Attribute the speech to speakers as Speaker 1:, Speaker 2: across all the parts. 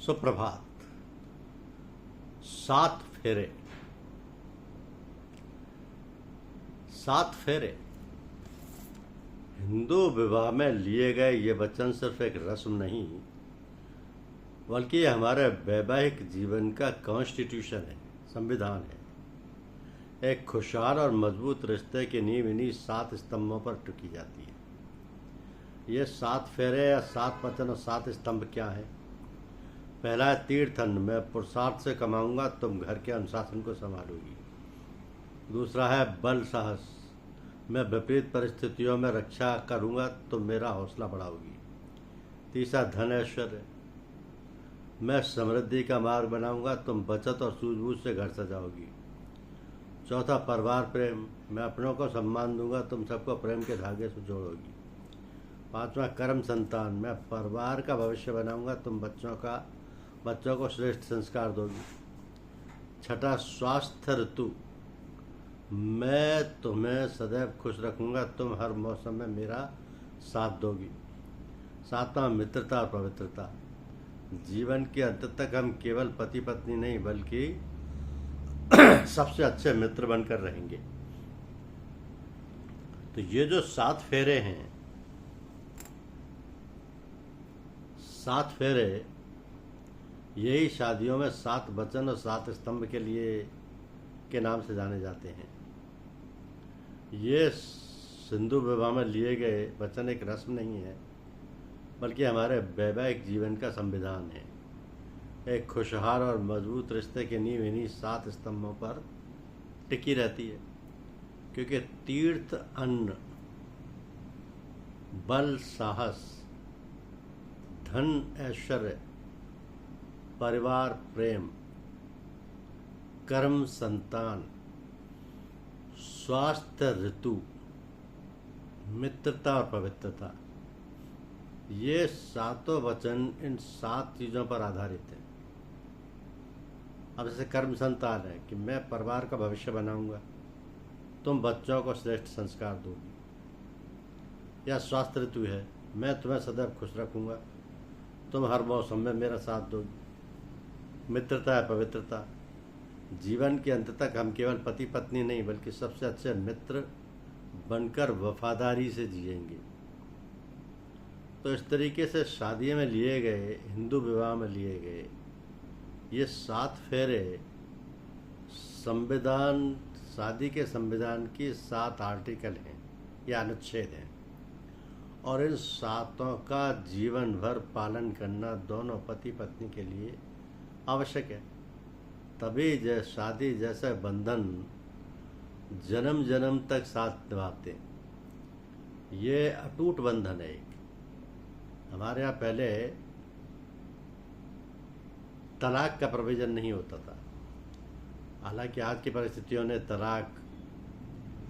Speaker 1: सुप्रभात। 7 फेरे। 7 फेरे हिंदू विवाह में लिए गए ये वचन सिर्फ एक रस्म नहीं, बल्कि ये हमारे वैवाहिक जीवन का कॉन्स्टिट्यूशन है, संविधान है। एक खुशहाल और मजबूत रिश्ते की नींव इन्हीं 7 स्तंभों पर टिकी जाती है। ये 7 फेरे या 7 वचन और 7 स्तंभ क्या है? पहला है तीर्थन, मैं पुरुषार्थ से कमाऊंगा, तुम घर के अनुशासन को संभालोगी। दूसरा है बल साहस, मैं विपरीत परिस्थितियों में रक्षा करूंगा, तुम मेरा हौसला बढ़ाओगी। तीसरा धन ऐश्वर्य, मैं समृद्धि का मार्ग बनाऊंगा, तुम बचत और सूझबूझ से घर सजाओगी। चौथा परिवार प्रेम, मैं अपनों को सम्मान दूंगा, तुम सबको प्रेम के धागे से जोड़ोगी। पांचवा कर्म संतान, मैं परिवार का भविष्य बनाऊंगा, तुम बच्चों को श्रेष्ठ संस्कार दोगी। छठा स्वास्थ्य ऋतु, मैं तुम्हें सदैव खुश रखूंगा, तुम हर मौसम में मेरा साथ दोगी। सातवां मित्रता और पवित्रता, जीवन के अंत तक हम केवल पति पत्नी नहीं बल्कि सबसे अच्छे मित्र बनकर रहेंगे। तो ये जो 7 फेरे हैं, 7 फेरे यही शादियों में 7 वचन और 7 स्तंभ के नाम से जाने जाते हैं। ये हिंदू विवाह में लिए गए वचन एक रस्म नहीं है, बल्कि हमारे वैवाहिक जीवन का संविधान है। एक खुशहाल और मजबूत रिश्ते की नींव इन्हीं 7 स्तंभों पर टिकी रहती है, क्योंकि तीर्थ अन्न, बल साहस, धन ऐश्वर्य, परिवार प्रेम, कर्म संतान, स्वास्थ्य ऋतु, मित्रता और पवित्रता, ये 7 वचन इन 7 चीज़ों पर आधारित है। अब जैसे कर्म संतान है कि मैं परिवार का भविष्य बनाऊंगा, तुम बच्चों को श्रेष्ठ संस्कार दोगी। या स्वास्थ्य ऋतु है, मैं तुम्हें सदैव खुश रखूंगा, तुम हर मौसम में मेरा साथ दोगी। मित्रता है पवित्रता, जीवन के अंत तक हम केवल पति पत्नी नहीं बल्कि सबसे अच्छे मित्र बनकर वफादारी से जिएंगे। तो इस तरीके से शादी में लिए गए, हिंदू विवाह में लिए गए ये 7 फेरे संविधान, शादी के संविधान की 7 आर्टिकल हैं या अनुच्छेद हैं, और इन 7 का जीवन भर पालन करना दोनों पति पत्नी के लिए आवश्यक है। तभी शादी जैसे बंधन जन्म जन्म तक साथ निभाते। ये अटूट बंधन है। हमारे यहाँ पहले तलाक का प्रोविजन नहीं होता था। हालांकि आज की परिस्थितियों ने तलाक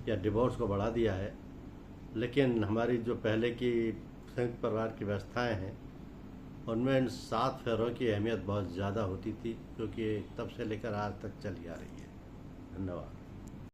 Speaker 1: या डिवोर्स को बढ़ा दिया है, लेकिन हमारी जो पहले की संयुक्त परिवार की व्यवस्थाएं हैं उनमें इन 7 फेरों की अहमियत बहुत ज़्यादा होती थी, क्योंकि तब से लेकर आज तक चली आ रही है। धन्यवाद।